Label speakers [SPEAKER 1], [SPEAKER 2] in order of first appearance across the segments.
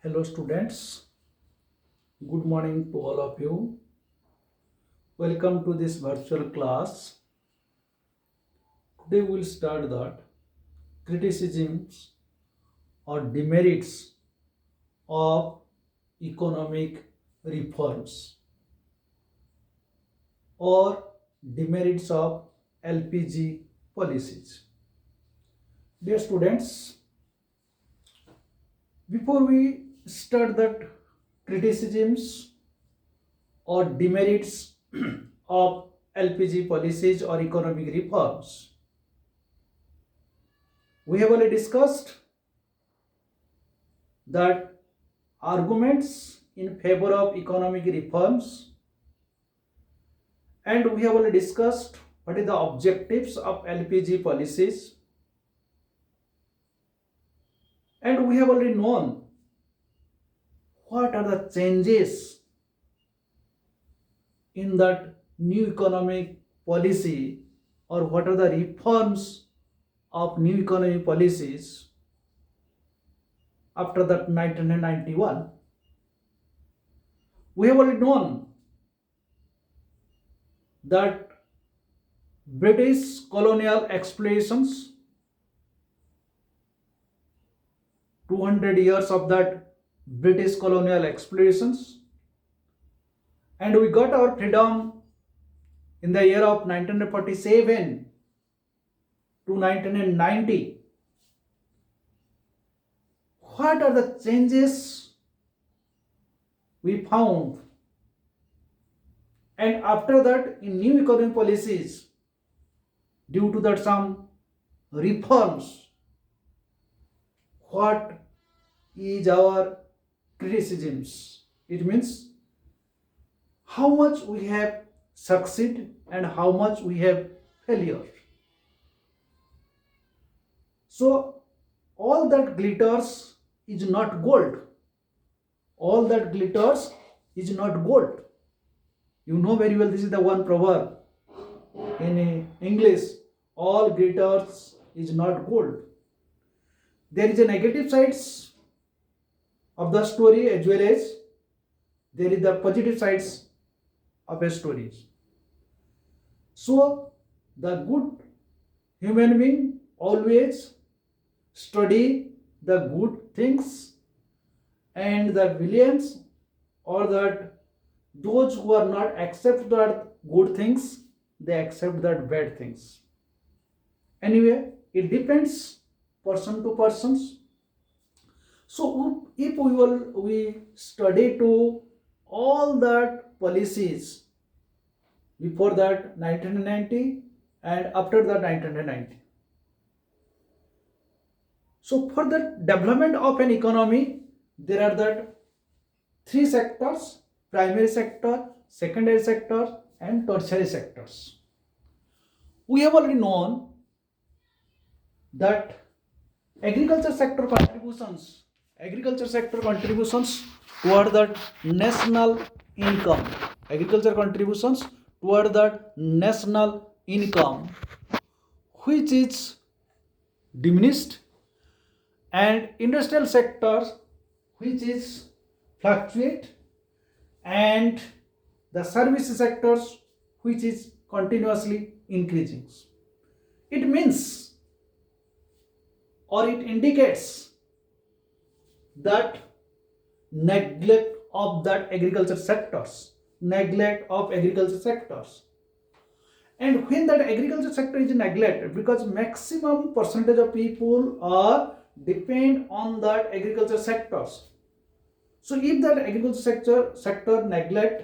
[SPEAKER 1] Hello students, good morning to all of you. Welcome to this virtual class. Today we will start that criticisms or demerits of economic reforms or demerits of LPG policies. Dear students, before we start that criticisms or demerits of LPG policies or economic reforms, we have already discussed that arguments in favor of economic reforms, and we have already discussed what is the objectives of LPG policies, and we have already known what are the changes in that new economic policy or what are the reforms of new economic policies after that 1991. We have already known that British colonial explorations, 200 years of that British colonial explorations, and we got our freedom in the year of 1947 to 1990. What are the changes we found? And after that, in new economic policies, due to that some reforms, what is our criticisms? It means how much we have succeed and how much we have failure. So all that glitters is not gold. All that glitters is not gold. You know very well, this is the one proverb in English: all glitters is not gold. There is a negative sides of the story as well as there is the positive sides of a story. So the good human being always study the good things, and the villains or that those who are not accept that good things, they accept that bad things. Anyway, it depends person to persons. So if we study to all that policies before that 1990 and after that 1990. So for the development of an economy, there are that three sectors: primary sector, secondary sector, and tertiary sectors. We have already known that agriculture sector contributions toward the national income, agriculture contributions toward the national income, which is diminished, and industrial sectors which is fluctuate, and the service sectors which is continuously increasing. It means or it indicates that neglect of that agriculture sectors, and when that agriculture sector is neglected, because maximum percentage of people are depend on that agriculture sectors. So if that agriculture sector neglect,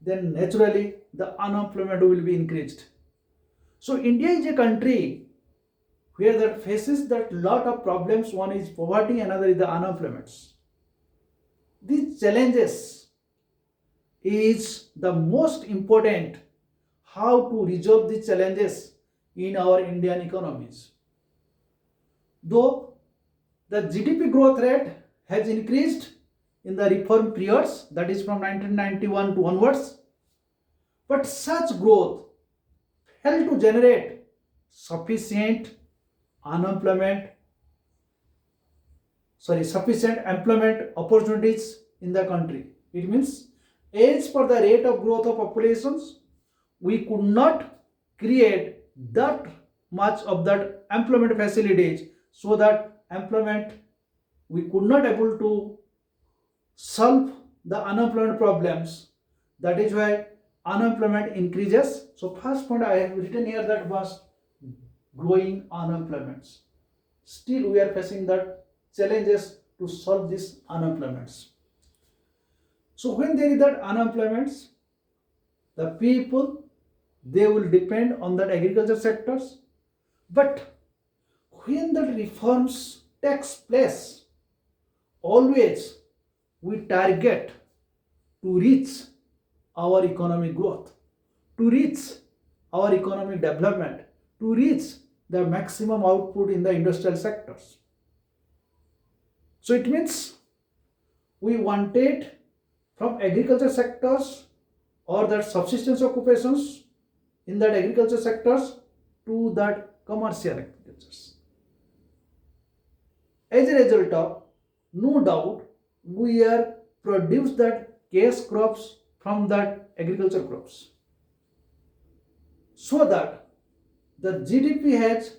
[SPEAKER 1] then naturally the unemployment will be increased. So India is a country where that faces that lot of problems. One is poverty, another is the unemployment. These challenges is the most important, how to resolve these challenges in our Indian economies. Though the GDP growth rate has increased in the reform periods, that is from 1991 to onwards, but such growth failed to generate sufficient unemployment, sufficient employment opportunities in the country. It means as per the rate of growth of populations, we could not create that much of that employment facilities, so that employment we could not able to solve the unemployment problems. That is why unemployment increases. So first point I have written here that was growing unemployments. Still we are facing that challenges to solve these unemployments. So when there is that unemployments, the people they will depend on that agriculture sectors. But when the reforms takes place, always we target to reach our economic growth, to reach our economic development, to reach the maximum output in the industrial sectors. So it means we wanted from agriculture sectors or that subsistence occupations in that agriculture sectors to that commercial agricultures. As a result of, no doubt, we are produce that cash crops from that agriculture crops, so that the GDP has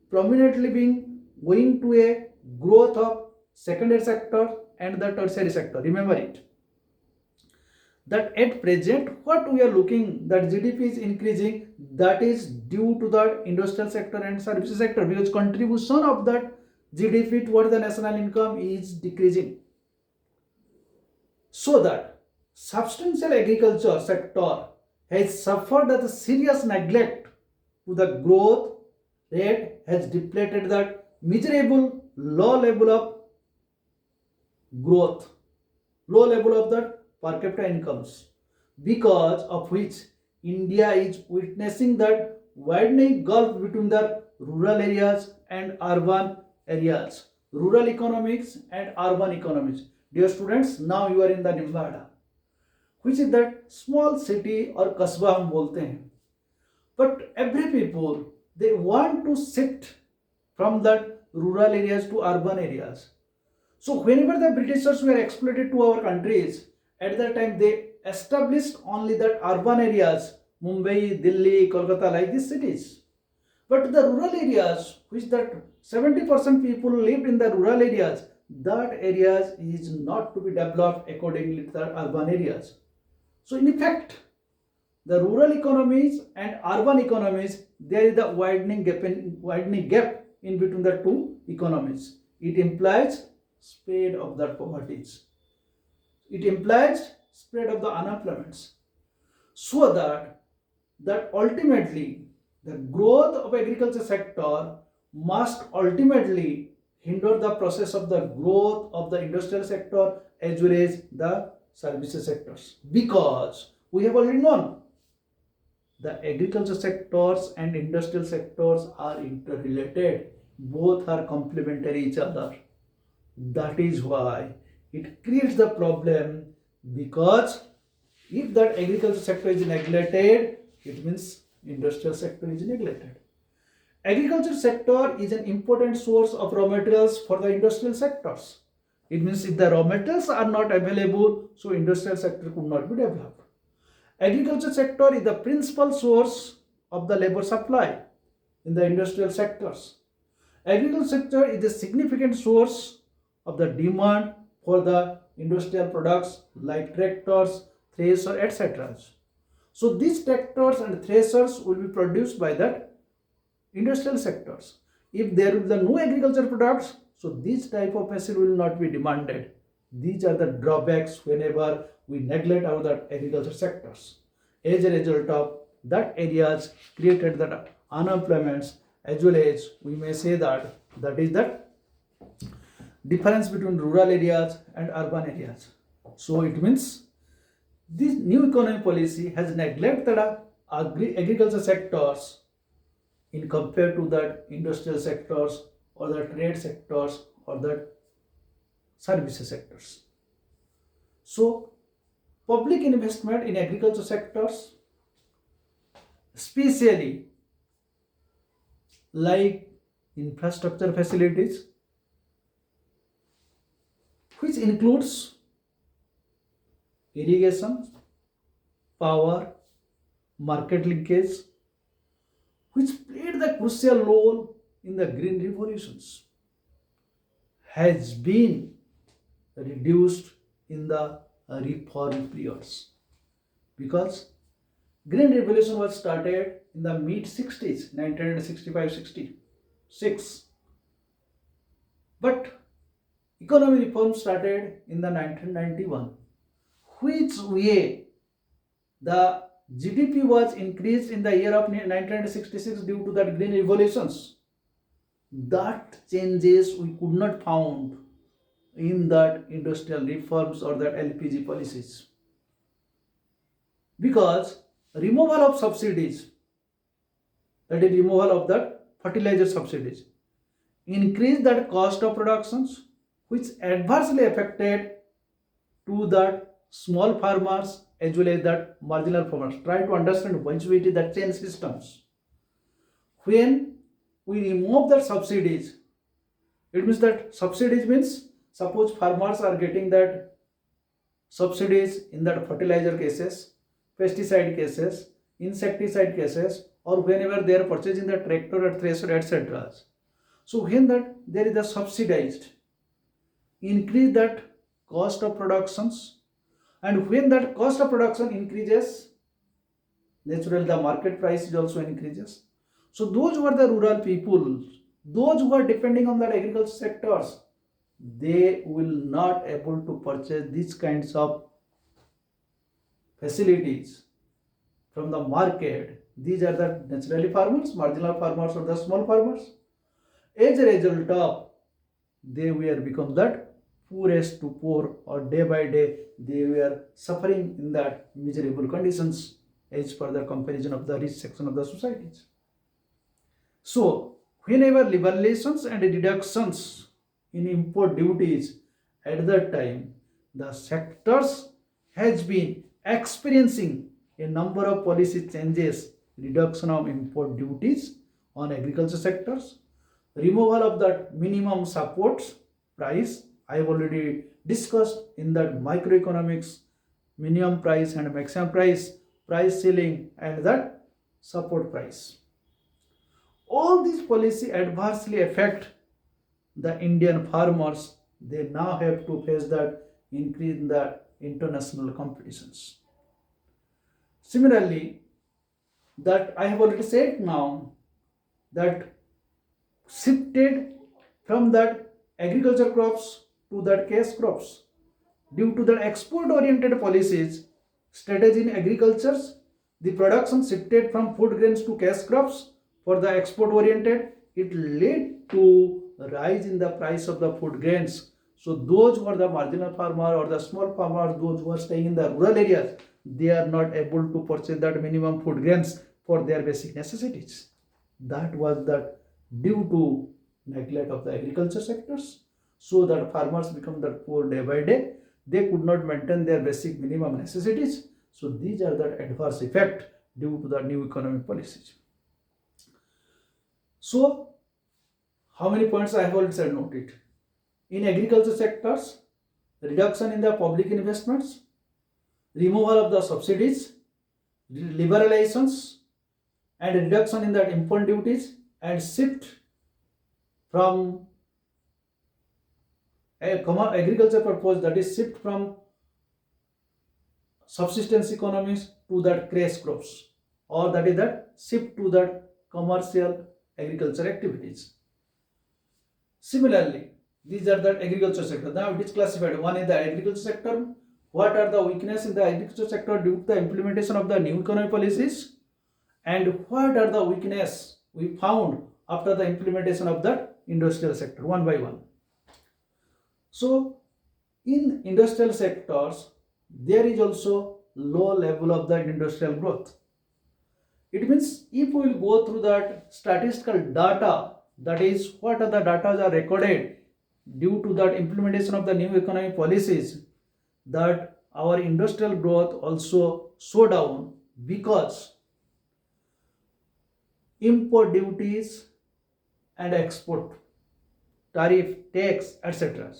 [SPEAKER 1] prominently been going to a growth of secondary sector and the tertiary sector. Remember it, that at present what we are looking that GDP is increasing, that is due to the industrial sector and services sector, because contribution of that GDP toward the national income is decreasing. So that substantial agriculture sector has suffered the serious neglect to the growth rate, has depleted that miserable low level of growth, low level of the per capita incomes, because of which India is witnessing that widening gulf between the rural areas and urban areas, rural economics and urban economics. Dear students, now you are in the Nimbada, which is that small city or kasba हम बोलते हैं. But every people they want to shift from that rural areas to urban areas. So whenever the Britishers were exploited to our countries, at that time they established only that urban areas, Mumbai, Delhi, Kolkata, like these cities. But the rural areas, which that 70% people lived in the rural areas, that areas is not to be developed accordingly to the urban areas. So in effect, the rural economies and urban economies, there is a widening gap in between the two economies. It implies spread of the poverties. It implies spread of the unemployments. So that ultimately the growth of agriculture sector must ultimately hinder the process of the growth of the industrial sector as well as the services sectors, because we have already known the agriculture sectors and industrial sectors are interrelated, both are complementary each other. That is why it creates the problem, because if that agriculture sector is neglected, it means industrial sector is neglected. Agriculture sector is an important source of raw materials for the industrial sectors. It means if the raw materials are not available, so industrial sector could not be developed. Agriculture sector is the principal source of the labor supply in the industrial sectors. Agriculture sector is a significant source of the demand for the industrial products like tractors, threshers, etc. So these tractors and threshers will be produced by the industrial sectors. If there will be no agriculture products, so this type of machine will not be demanded. These are the drawbacks whenever we neglect our agriculture sectors. As a result of that areas created that unemployments, as well as we may say that is the difference between rural areas and urban areas. So it means this new economic policy has neglected agriculture sectors in compared to that industrial sectors or the trade sectors or the services sectors. So public investment in agriculture sectors, especially like infrastructure facilities, which includes irrigation, power, market linkage, which played the crucial role in the green revolutions, has been reduced in the reform periods, because green revolution was started in the mid 60s, 1965-66, but economic reform started in the 1991, which way the GDP was increased in the year of 1966 due to that green revolutions. That changes we could not found in that industrial reforms or that LPG policies, because removal of subsidies, that is removal of that fertilizer subsidies, increased that cost of productions, which adversely affected to that small farmers as well as that marginal farmers. Try to understand which way it is that change systems. When we remove the subsidies, it means that subsidies means, suppose farmers are getting that subsidies in that fertilizer cases, pesticide cases, insecticide cases, or whenever they are purchasing the tractor or thresher, etc. So when that there is a subsidized, increase that cost of productions, and when that cost of production increases, naturally the market price is also increases. So those who are the rural people, those who are depending on that agriculture sectors, they will not able to purchase these kinds of facilities from the market. These are the naturally farmers, marginal farmers, or the small farmers. As a result of, they were become that poorest to poor, or day by day they were suffering in that miserable conditions as per the comparison of the rich section of the societies. So whenever liberations and reductions in import duties, at that time the sectors has been experiencing a number of policy changes, reduction of import duties on agriculture sectors, removal of that minimum support price. I have already discussed in that microeconomics, minimum price and maximum price, price ceiling, and that support price. All these policy adversely affect the Indian farmers. They now have to face that increase in the international competitions. Similarly, that I have already said now, that shifted from that agriculture crops to that cash crops due to the export oriented policies strategy in agriculture. The production shifted from food grains to cash crops for the export oriented. It led to rise in the price of the food grains. So those who are the marginal farmer or the small farmers, those who are staying in the rural areas, they are not able to purchase that minimum food grains for their basic necessities. That was that due to neglect of the agriculture sectors, so that farmers become that poor day by day. They could not maintain their basic minimum necessities. So these are the adverse effect due to the new economic policies. So how many points I have already said, noted. In agriculture sectors, reduction in the public investments, removal of the subsidies, liberalizations, and reduction in the import duties, and shift from a agriculture purpose, that is shift from subsistence economies to that cash crops, or that is that shift to that commercial agriculture activities. Similarly, these are the agriculture sector. Now it is classified. One is the agriculture sector. What are the weaknesses in the agriculture sector due to the implementation of the new economic policies? And what are the weaknesses we found after the implementation of the industrial sector, one by one. So in industrial sectors, there is also low level of the industrial growth. It means if we will go through that statistical data, that is what are the data are recorded due to that implementation of the new economic policies, that our industrial growth also slow down because import duties and export tariff, tax, etc.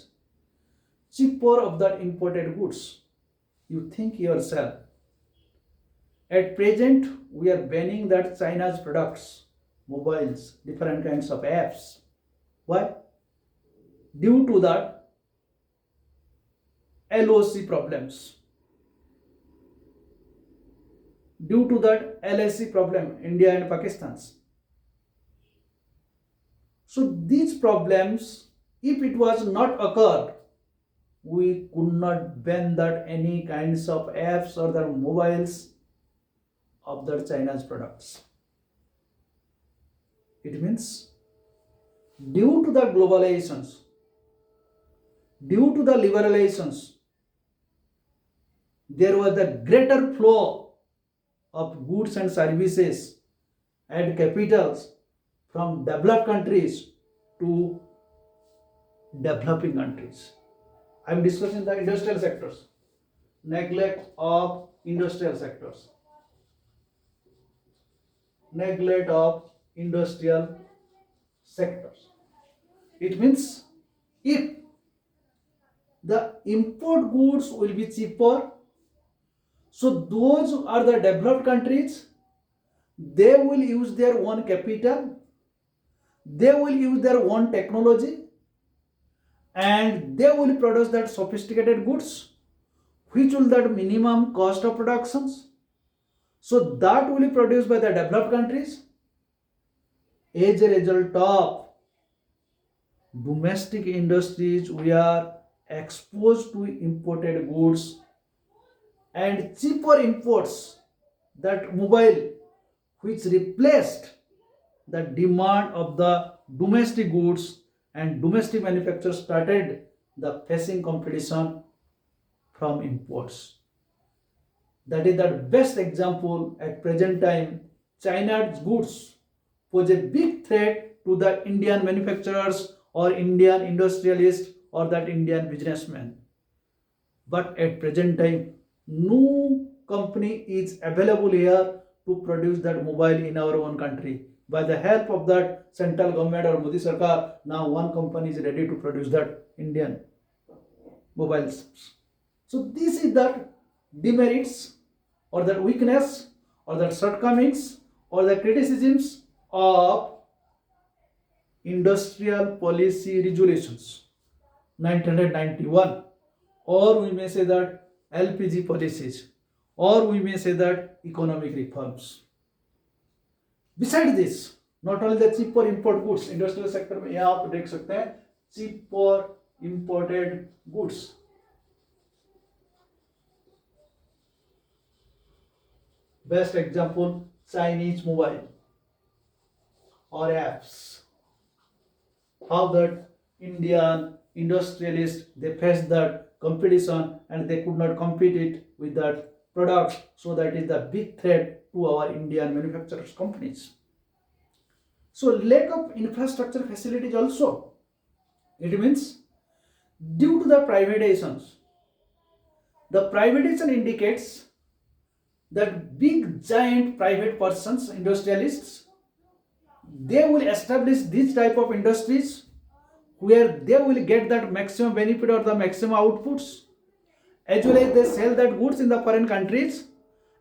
[SPEAKER 1] cheaper of that imported goods. You think yourself. At present, we are banning that China's products, mobiles, different kinds of apps. Why? Due to that LOC problems. Due to that LSC problem, India and Pakistan's. So these problems, if it was not occurred, we could not ban that any kinds of apps or the mobiles of the China's products. It means due to the globalizations, due to the liberalizations, there was a greater flow of goods and services and capitals from developed countries to developing countries. I am discussing the industrial sectors, neglect of industrial sectors, neglect of industrial sectors. It means if the import goods will be cheaper, so those are the developed countries, they will use their own capital, they will use their own technology, and they will produce that sophisticated goods which will that minimum cost of productions. So that will be produced by the developed countries. As a result of domestic industries, we are exposed to imported goods and cheaper imports, that mobile which replaced the demand of the domestic goods, and domestic manufacturers started the facing competition from imports. That is the best example at present time. China's goods pose a big threat to the Indian manufacturers or Indian industrialists or that Indian businessmen. But at present time, no company is available here to produce that mobile in our own country. By the help of that central government or Modi Sarkar, now one company is ready to produce that Indian mobiles. So this is the demerits or the weakness or the shortcomings or the criticisms of industrial policy resolutions 1991, or we may say that LPG policies, or we may say that economic reforms. Besides this, not only the cheaper import goods, industrial sector में यहाँ आप देख सकते हैं cheaper imported goods. Best example, Chinese mobile or apps. How that Indian industrialists, they faced that competition and they could not compete it with that product. So that is the big threat to our Indian manufacturers companies. So lack of infrastructure facilities also. It means due to the privatizations. The privatization indicates that big giant private persons, industrialists, they will establish this type of industries where they will get that maximum benefit or the maximum outputs, as well as they sell that goods in the foreign countries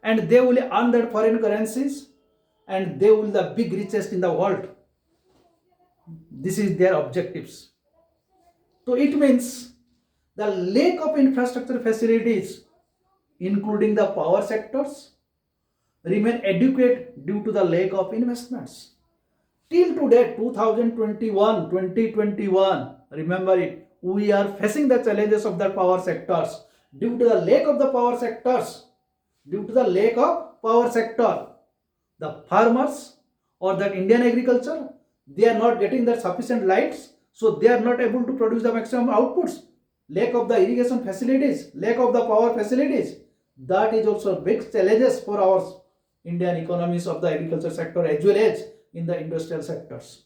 [SPEAKER 1] and they will earn that foreign currencies and they will be the big richest in the world. This is their objectives. So it means the lack of infrastructure facilities, including the power sectors, remain adequate due to the lack of investments. Till today, 2021, remember it, we are facing the challenges of the power sectors. Due to the lack of the power sectors, the farmers or that Indian agriculture, they are not getting the sufficient lights, so they are not able to produce the maximum outputs. Lack of the irrigation facilities, lack of the power facilities, that is also big challenges for our Indian economies of the agriculture sector as well as in the industrial sectors.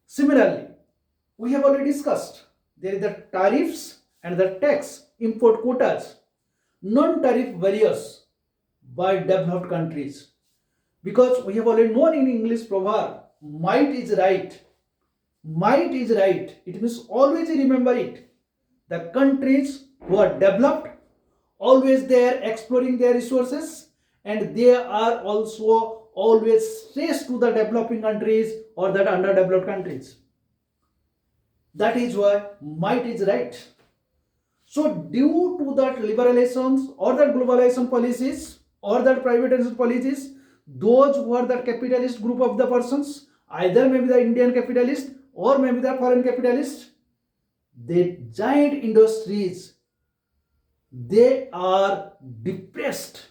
[SPEAKER 1] Similarly, we have already discussed there is the tariffs and the tax, import quotas, non-tariff barriers by developed countries. Because we have already known in English proverb, might is right. Might is right. It means always remember it. The countries who are developed, always they are exploring their resources, and they are also always stressed to the developing countries or that underdeveloped countries. That is why might is right. So due to that liberalizations or that globalization policies or that privatization policies, those who are the capitalist group of the persons, either maybe the Indian capitalist or maybe the foreign capitalist, the giant industries, they are depressed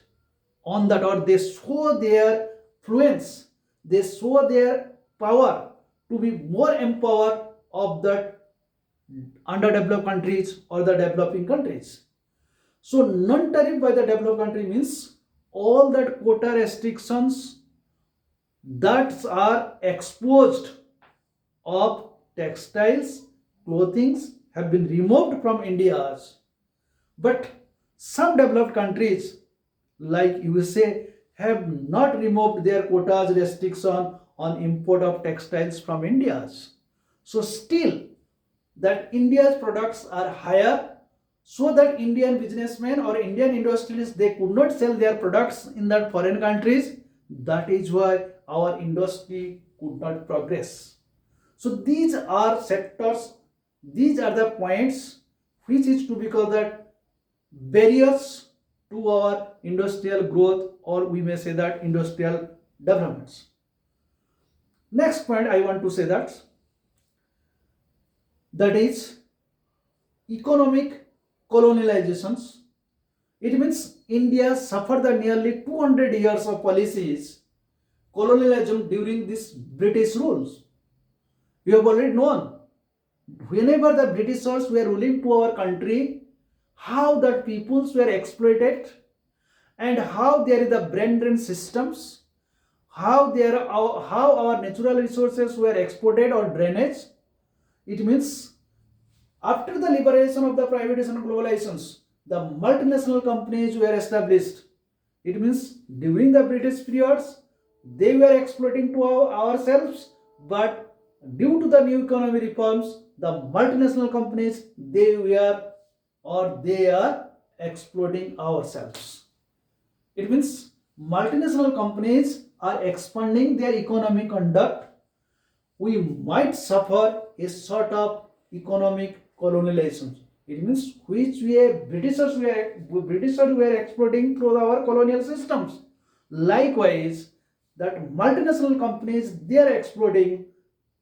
[SPEAKER 1] on that, or they show their fluence, they show their power to be more empowered of that underdeveloped countries or the developing countries. So non-tariff by the developed country means all that quota restrictions that are exposed of textiles, clothings have been removed from India's. But some developed countries like USA have not removed their quotas restriction on import of textiles from India's. So still that India's products are higher, so that Indian businessmen or Indian industrialists they could not sell their products in that foreign countries. That is why our industry could not progress. So these are sectors, these are the points which is to be called that barriers to our industrial growth, or we may say that industrial developments. Next point I want to say that is economic colonializations. It means India suffered the nearly 200 years of policies colonialism during this British rules. You have already known whenever the Britishers were ruling to our country, how the peoples were exploited and how there is the brain drain systems, how our natural resources were exported or drainage. It means after the liberation of the privatization and globalizations, the multinational companies were established. It means during the British periods, they were exploiting to ourselves, but due to the new economy reforms, the multinational companies they are exploiting ourselves. It means multinational companies are expanding their economic conduct. We might suffer a sort of economic colonialism. It means which way Britishers were exploiting through our colonial systems. Likewise, that multinational companies they are exploiting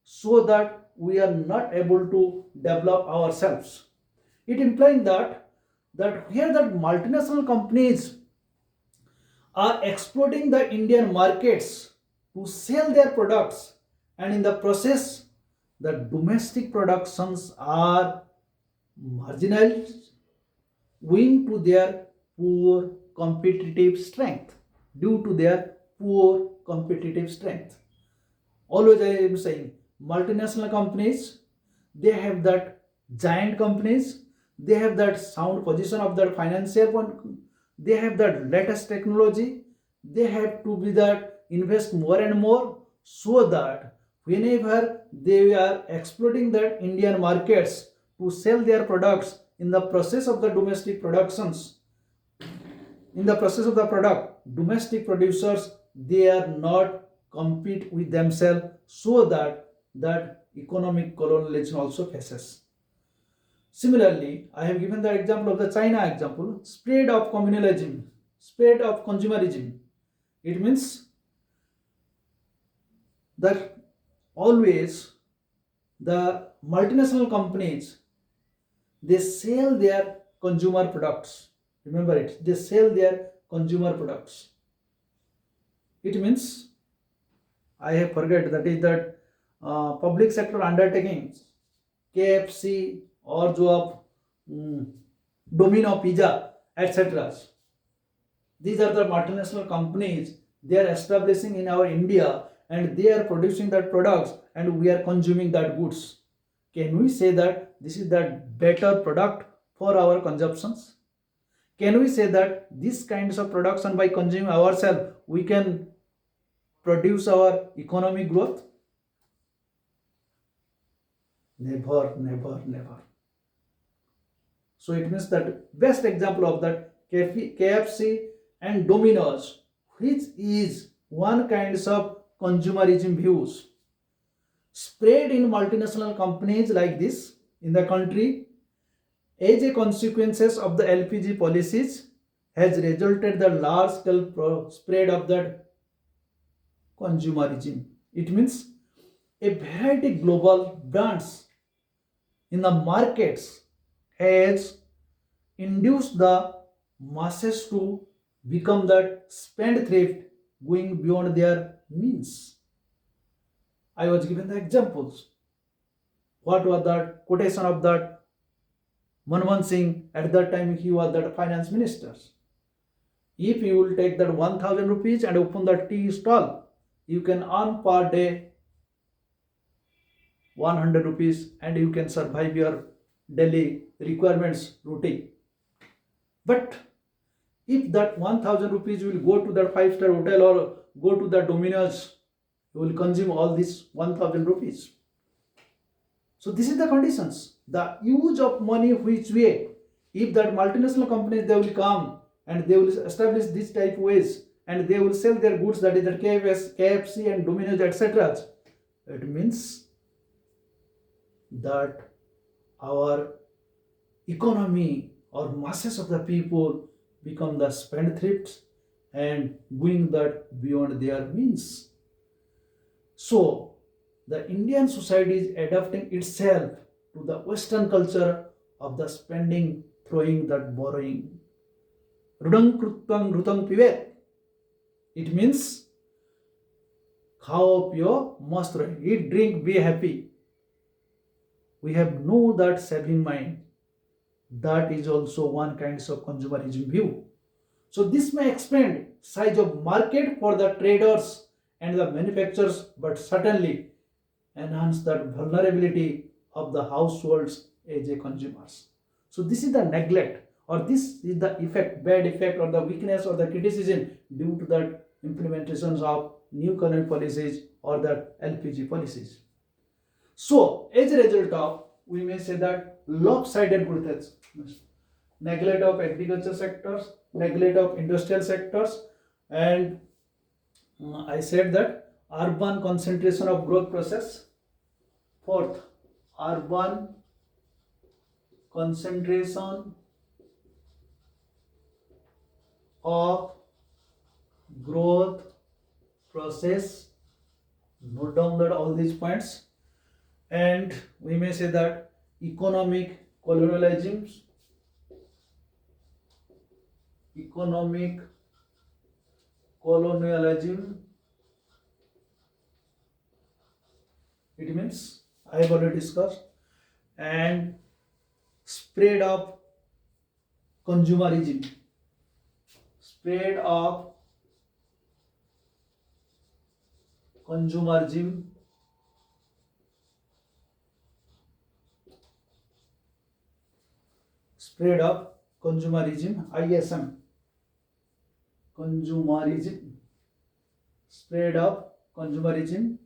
[SPEAKER 1] so that we are not able to develop ourselves. It implying that here that multinational companies are exploiting the Indian markets to sell their products, and in the process the domestic productions are marginalized owing to their poor competitive strength, due to their poor competitive strength. Always I am saying multinational companies, they have that giant companies, they have that sound position of their financial one, they have that latest technology, they have to be that invest more and more, so that whenever they are exploiting that Indian markets to sell their products, in the process of the domestic productions, in the process of the product, domestic producers they are not compete with themselves, so that economic colonialism also faces. Similarly, I have given the example of the China example, spread of communalism, spread of consumerism. It means that always the multinational companies they sell their consumer products. Remember it, they sell their consumer products. It means I have forget that is that public sector undertakings, KFC or जो आप Domino Pizza etc. These are the multinational companies they are establishing in our India, and they are producing that products and we are consuming that goods. Can we say that this is that better product for our consumptions? Can we say that these kinds of production by consuming ourselves we can produce our economic growth? Never, never, never. So it means that best example of that KFC and Domino's, which is one kinds of consumerism views spread in multinational companies like this in the country as a consequences of the LPG policies has resulted the large scale spread of that consumerism. It means a variety global brands in the markets has induced the masses to become that spendthrift going beyond their means. I was given the examples. What was that quotation of that Manmohan Singh at that time he was that finance minister. If you will take that 1000 rupees and open the tea stall, you can earn per day 100 rupees and you can survive your daily requirements routine. But if that 1000 rupees will go to that five-star hotel or go to the Domino's, you will consume all this 1000 rupees. So this is the conditions. The use of money which way, if that multinational companies they will come and they will establish this type ways and they will sell their goods, that is the KFC and Domino's etc. It means that our economy or masses of the people become the spendthrifts and going that beyond their means. So the Indian society is adapting itself to the Western culture of the spending, throwing, that borrowing. Rudang krutang rutang pivet. It means khao pio mast rahe. Eat, drink, be happy. We have no that saving mind. That is also one kind of consumerism view. So this may expand size of market for the traders and the manufacturers, but certainly enhance that vulnerability of the households as a consumers. So this is the neglect or this is the effect, bad effect or the weakness or the criticism due to that implementations of new economic policies or the LPG policies. So as a result of, we may say that lopsided growth, neglect of agriculture sectors, neglect of industrial sectors, and I said that urban concentration of growth process. Fourth, urban concentration of growth process. Note down that all these points. And we may say that economic colonialism, it means I have already discussed, and spread of consumerism, spread of consumerism, spread of consumerism, ISM, consumerism, spread of consumerism,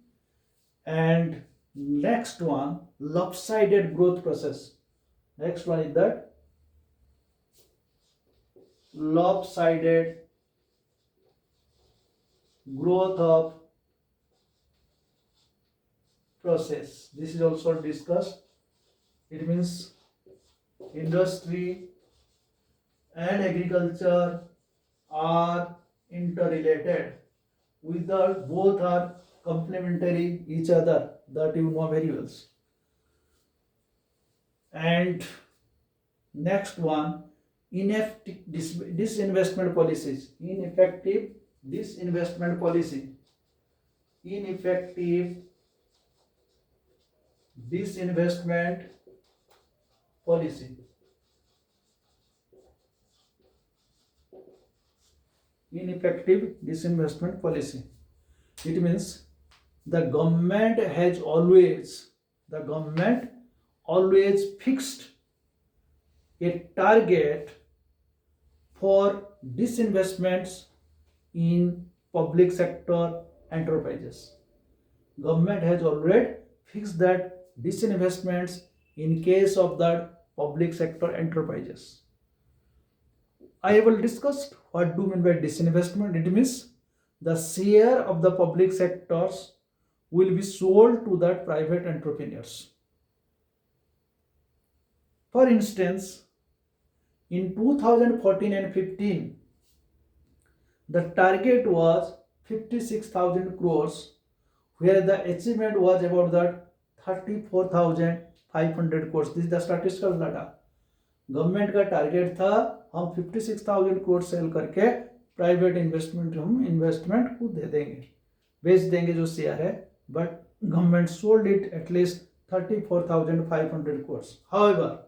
[SPEAKER 1] and next one lopsided growth process. Next one is that lopsided growth of process. This is also discussed. It means industry and agriculture are interrelated. Without both are complementary each other, that you know very well. And next one, ineffective disinvestment policies, ineffective disinvestment policy, ineffective disinvestment policy, ineffective disinvestment policy. It means the government always fixed a target for disinvestments in public sector enterprises. Government has already fixed that disinvestments in case of that public sector enterprises. I will discuss what do you mean by disinvestment. It means the share of the public sectors will be sold to the private entrepreneurs. For instance, in 2014 and 15, the target was 56,000 crores, where the achievement was about that 34,500 crores. This is the statistical data. Government का target था हम 56,000 crore cell करके private investment हम investment को दे देंगे, बेच देंगे जो शेयर है, but government sold it at least 34,500 crores. However,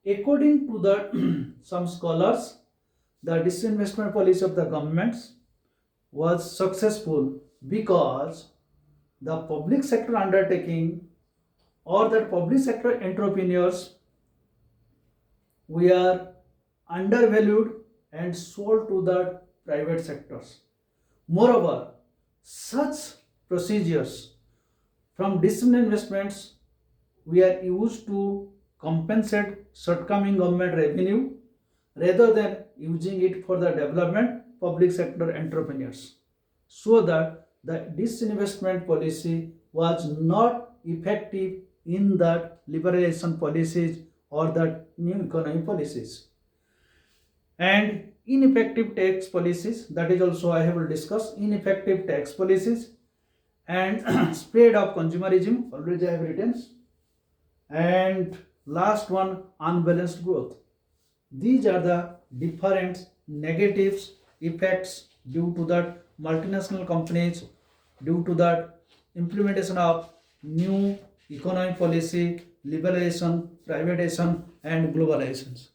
[SPEAKER 1] according to the some scholars, the disinvestment policy of the governments was successful because the public sector undertaking or the public sector entrepreneurs we are undervalued and sold to the private sectors. Moreover, such procedures from disinvestments we are used to compensate shortcoming government revenue rather than using it for the development public sector entrepreneurs, so that the disinvestment policy was not effective in the liberalization policies or the new economy policies. And ineffective tax policies, that is also I will discuss ineffective tax policies and spread of consumerism, already I have written, and last one, unbalanced growth. These are the different negatives effects due to that multinational companies, due to that implementation of new economic policy, liberalization, privatization, and globalization.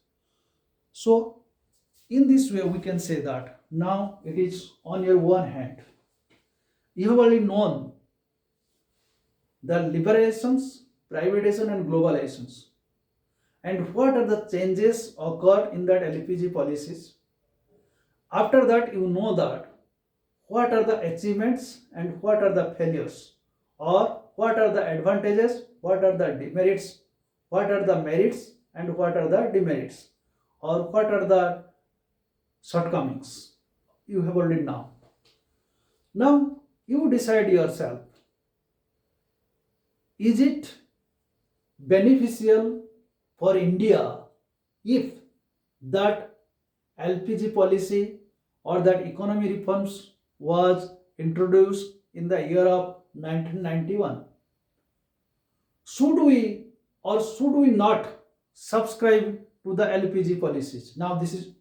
[SPEAKER 1] So, in this way, we can say that now it is on your one hand. You have already known the liberations, privatization, and globalizations, and what are the changes occurred in that LPG policies. After that, you know that what are the achievements and what are the failures, or what are the advantages, what are the demerits, what are the merits, and what are the demerits, or what are the shortcomings. You have already known. Now you decide yourself. Is it beneficial for India if that LPG policy or that economy reforms was introduced in the year of 1991? Should we or should we not subscribe to the LPG policies? Now this is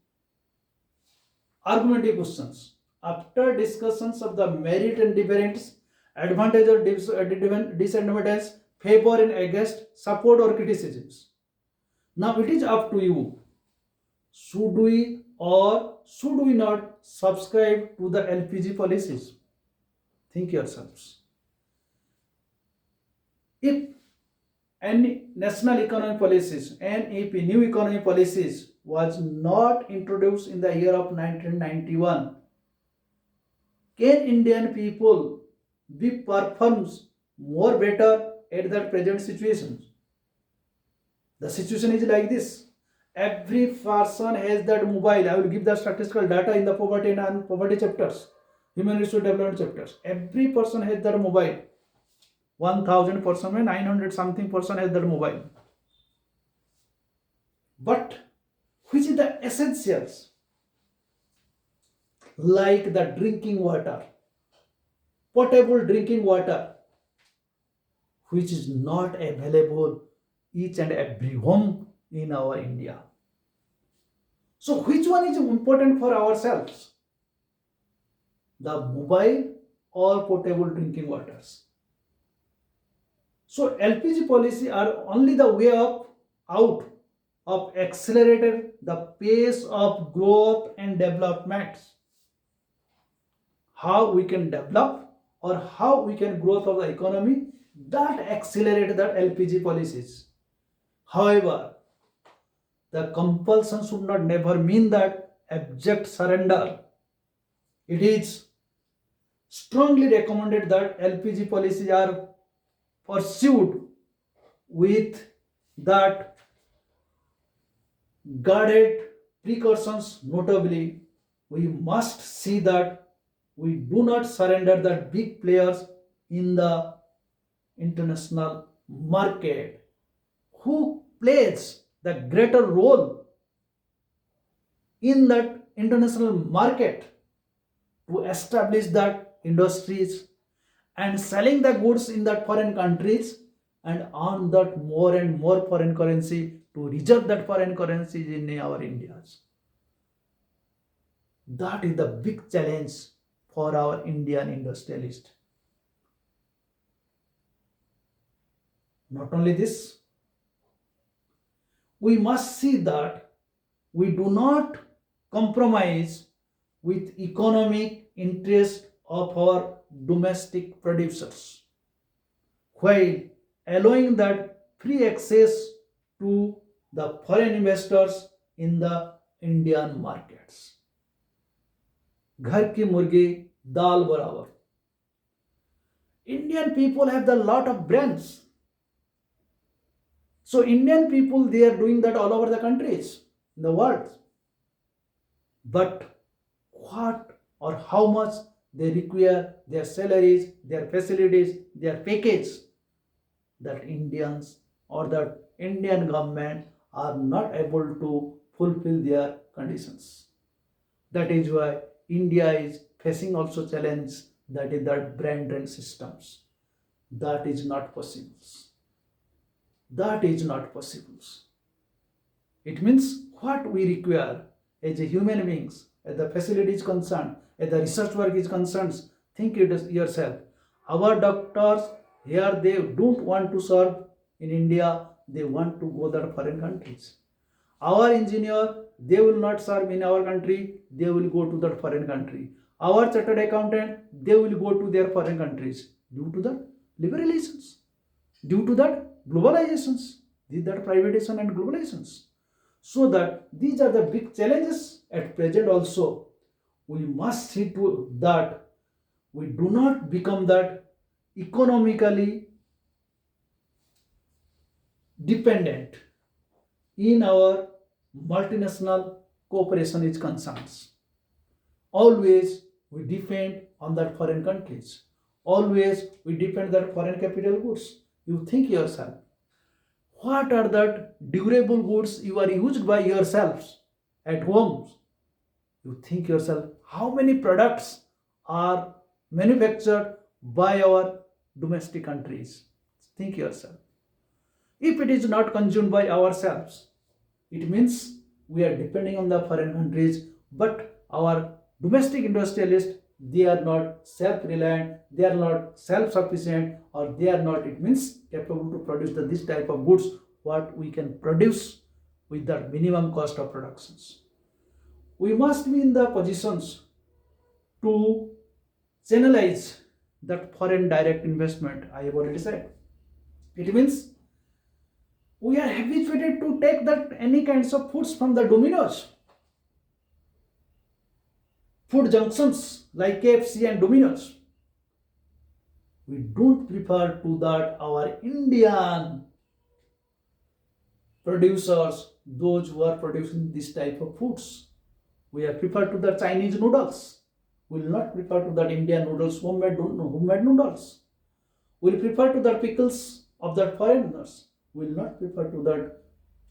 [SPEAKER 1] argumentative questions. After discussions of the merit and demerits, advantage or disadvantage, favor and against, support or criticisms. Now it is up to you. Should we or should we not subscribe to the LPG policies? Think yourselves. If any national economic policies and if new economic policies was not introduced in the year of 1991, can Indian people be performs more better at the present situation? The situation is like this. Every person has that mobile. I will give the statistical data in the poverty and poverty chapters, human resource development chapters. Every person has that mobile. 1,000 person, 900 something person has that mobile. But which is the essentials? Like the drinking water, potable drinking water, which is not available each and every home in our India. So which one is important for ourselves? The mobile or potable drinking waters? So LPG policy are only the way of out of accelerated the pace of growth and development. How we can develop or how we can growth of the economy, that accelerate the LPG policies. However, the compulsion should not never mean that abject surrender. It is strongly recommended that LPG policies are pursued with that guarded precautions. Notably, we must see that we do not surrender the big players in the international market who plays the greater role in that international market to establish that industries and selling the goods in that foreign countries and earn that more and more foreign currency to reserve that foreign currencies in our India's. That is the big challenge for our Indian industrialist. Not only this, we must see that we do not compromise with economic interest of our domestic producers while allowing that free access to the foreign investors in the Indian markets. घर की मुर्गी दाल बराबर. Indian people have the lot of brands. So Indian people they are doing that all over the countries in the world. But what or how much they require their salaries, their facilities, their package that Indians or the Indian government are not able to fulfill their conditions. That is why India is facing also challenge that is that brand and systems. That is not possible. That is not possible. It means what we require as a human beings, as the facility is concerned, as the research work is concerned, think it yourself. Our doctors here they don't want to serve in India, they want to go to foreign countries. Our engineer they will not serve in our country, they will go to that foreign country. Our chartered accountant they will go to their foreign countries due to the liberalizations, due to that globalizations, that privatization and globalizations. So that these are the big challenges at present also. We must see to that we do not become that economically dependent in our multinational cooperation is concerns. Always we depend on that foreign countries. Always we depend that foreign capital goods. You think yourself, what are that durable goods you are used by yourselves at homes? You think yourself, how many products are manufactured by our domestic countries? Think yourself. If it is not consumed by ourselves, it means we are depending on the foreign countries, but our domestic industrialists they are not self-reliant, they are not self-sufficient, or they are not, it means, capable to produce this type of goods what we can produce with the minimum cost of productions. We must be in the positions to channelize that foreign direct investment. I have already said. It means we are habituated to take that any kinds of foods from the Domino's, food junctions like KFC and Domino's. We don't prefer to that our Indian producers, those who are producing this type of foods. We are prefer to the Chinese noodles. We will not prefer to that Indian noodles, homemade noodles. We will prefer to the pickles of the foreigners. We will not prefer to the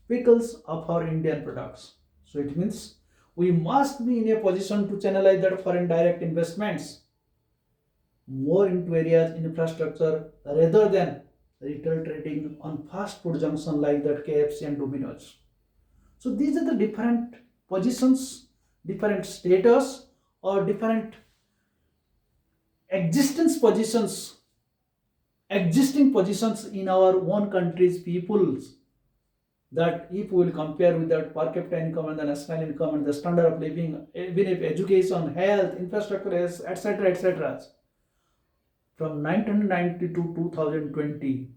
[SPEAKER 1] pickles of our Indian products. So it means we must be in a position to channelize that foreign direct investments more into areas in infrastructure rather than retail trading on fast food junction like that KFC and Domino's. So these are the different positions, different status or different existing positions in our own country's peoples, that if we will compare with that per capita income and the national income and the standard of living, even if education, health, infrastructure, etc., etc., from 1990 to 2020,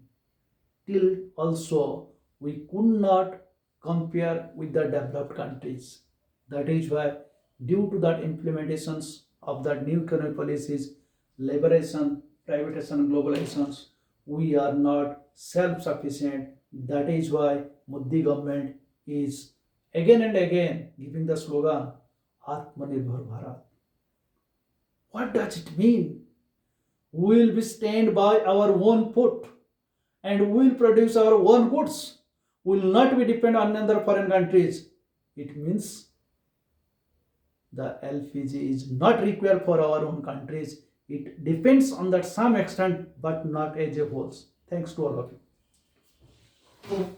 [SPEAKER 1] till also we could not compare with the developed countries. That is why, due to that implementations of the new economic policies, liberation, privatization, globalizations, we are not self-sufficient. That is why Modi government is again and again giving the slogan Atmanirbhar Bharat. What does it mean? We will be stand by our own foot and we will produce our own goods. We will not be dependent on other foreign countries. It means the LPG is not required for our own countries. It depends on that some extent, but not as a whole. Thanks to all of you.